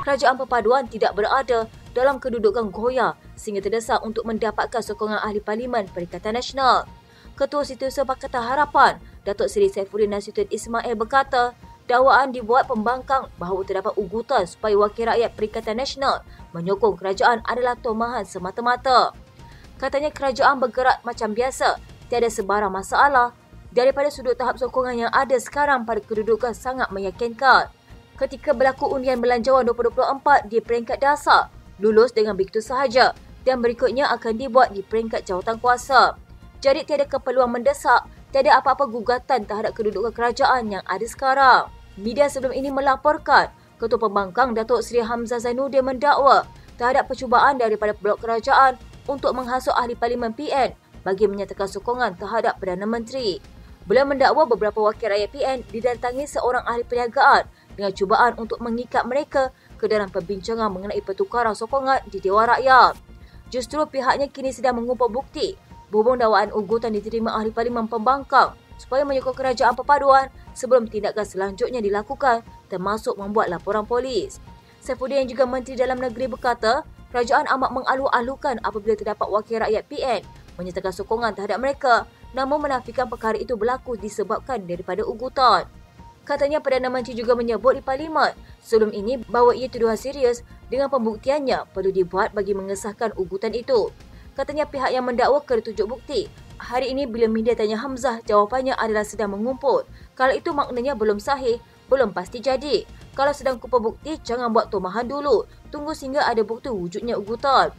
kerajaan perpaduan tidak berada dalam kedudukan goyah sehingga terdesak untuk mendapatkan sokongan Ahli Parlimen Perikatan Nasional. Ketua Setiausaha Pakatan Harapan, Datuk Seri Saifuddin Nasution Ismail berkata, dakwaan dibuat pembangkang bahawa terdapat ugutan supaya Wakil Rakyat Perikatan Nasional menyokong kerajaan adalah tomahan semata-mata. Katanya kerajaan bergerak macam biasa, tiada sebarang masalah. Daripada sudut tahap sokongan yang ada sekarang pada kedudukan sangat meyakinkan. Ketika berlaku undian belanjawan 2024 di peringkat dasar, lulus dengan begitu sahaja dan berikutnya akan dibuat di peringkat jawatankuasa. Jadi tiada keperluan mendesak, tiada apa-apa gugatan terhadap kedudukan kerajaan yang ada sekarang. Media sebelum ini melaporkan Ketua Pembangkang Datuk Seri Hamzah Zainuddin mendakwa terhadap percubaan daripada blok kerajaan untuk menghasut Ahli Parlimen PN bagi menyatakan sokongan terhadap Perdana Menteri. Beliau mendakwa beberapa wakil rakyat PN didatangi seorang ahli perniagaan dengan cubaan untuk mengikat mereka ke dalam perbincangan mengenai pertukaran sokongan di Dewan Rakyat. Justru pihaknya kini sedang mengumpul bukti berhubung dakwaan ugutan diterima Ahli Parlimen Pembangkang supaya menyokong kerajaan perpaduan sebelum tindakan selanjutnya dilakukan termasuk membuat laporan polis. Saifuddin yang juga Menteri Dalam Negeri berkata, kerajaan amat mengalu-alukan apabila terdapat wakil rakyat PN menyatakan sokongan terhadap mereka, namun menafikan perkara itu berlaku disebabkan daripada ugutan. Katanya Perdana Menteri juga menyebut di Parlimen sebelum ini bahawa ia tuduhan serius dengan pembuktiannya perlu dibuat bagi mengesahkan ugutan itu. Katanya pihak yang mendakwa kena tunjuk bukti. Hari ini bila media tanya Hamzah, jawapannya adalah sedang mengumpul. Kalau itu maknanya belum sahih, belum pasti jadi. Kalau sedang kumpul bukti, jangan buat tomahan dulu. Tunggu sehingga ada bukti wujudnya ugutan.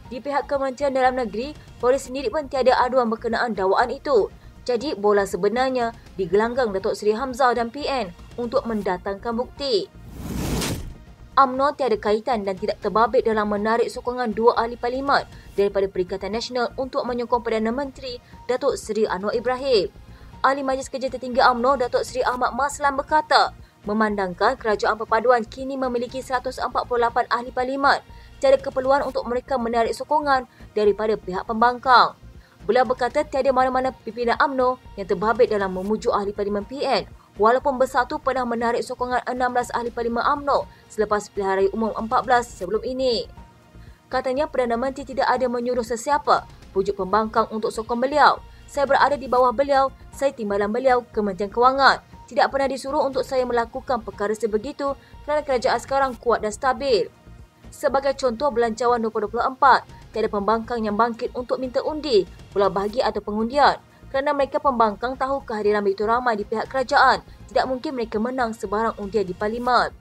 Di pihak Kementerian Dalam Negeri, polis sendiri pun tiada aduan berkenaan dakwaan itu. Jadi, bola sebenarnya di gelanggang Datuk Seri Hamzah dan PN untuk mendatangkan bukti. UMNO tiada kaitan dan tidak terbabit dalam menarik sokongan dua ahli parlimen daripada Perikatan Nasional untuk menyokong Perdana Menteri Datuk Seri Anwar Ibrahim. Ahli Majlis Kerja Tertinggi UMNO Datuk Seri Ahmad Maslan berkata, memandangkan kerajaan perpaduan kini memiliki 148 ahli parlimen, tiada keperluan untuk mereka menarik sokongan daripada pihak pembangkang. Beliau berkata tiada mana-mana pimpinan UMNO yang terbabit dalam memujuk ahli parlimen PN, walaupun Bersatu pernah menarik sokongan 16 ahli parlimen UMNO selepas pilihan raya umum 14 sebelum ini. Katanya Perdana Menteri tidak ada menyuruh sesiapa pujuk pembangkang untuk sokong beliau. Saya berada di bawah beliau, saya timbalan beliau, Kementerian Kewangan. Tidak pernah disuruh untuk saya melakukan perkara sebegitu kerana kerajaan sekarang kuat dan stabil. Sebagai contoh belanjawan 2024, tiada pembangkang yang bangkit untuk minta undi, pulau bahagi atau pengundian. Kerana mereka pembangkang tahu kehadiran begitu ramai di pihak kerajaan, tidak mungkin mereka menang sebarang undian di Parlimen.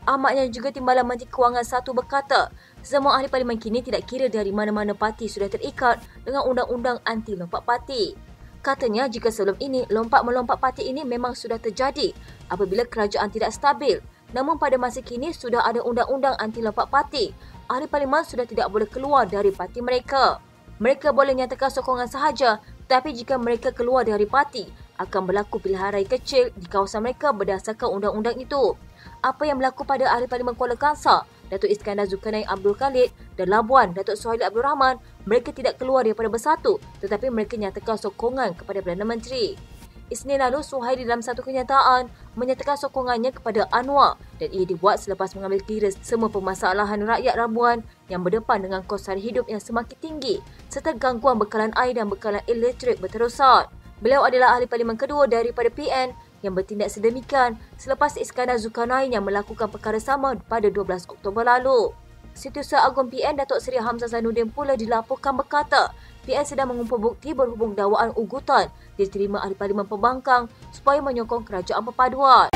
Ahmad yang juga Timbalan Menteri Kewangan 1 berkata, semua ahli Parlimen kini tidak kira dari mana-mana parti sudah terikat dengan undang-undang anti lompat parti. Katanya jika sebelum ini lompat-melompat parti ini memang sudah terjadi apabila kerajaan tidak stabil. Namun pada masa kini sudah ada undang-undang anti lompat parti. Ahli Parlimen sudah tidak boleh keluar dari parti mereka. Mereka boleh nyatakan sokongan sahaja, tetapi jika mereka keluar dari parti, akan berlaku pilihan raya kecil di kawasan mereka berdasarkan undang-undang itu. Apa yang berlaku pada Ahli Parlimen Kuala Kangsar, Datuk Iskandar Zulkarnain Abdul Khalid dan Labuan, Datuk Suhaili Abdul Rahman, mereka tidak keluar daripada Bersatu tetapi mereka nyatakan sokongan kepada Perdana Menteri. Isnin lalu, Suhaili dalam satu kenyataan menyatakan sokongannya kepada Anwar dan ia dibuat selepas mengambil kira semua permasalahan rakyat Labuan yang berdepan dengan kos sara hidup yang semakin tinggi serta gangguan bekalan air dan bekalan elektrik berterusan. Beliau adalah ahli parlimen kedua daripada PN yang bertindak sedemikian selepas Iskandar Zulkarnain yang melakukan perkara sama pada 12 Oktober lalu. Setiausaha Agung PN Datuk Seri Hamzah Zainuddin pula dilaporkan berkata, PN sedang mengumpul bukti berhubung dakwaan ugutan diterima ahli parlimen pembangkang supaya menyokong kerajaan perpaduan.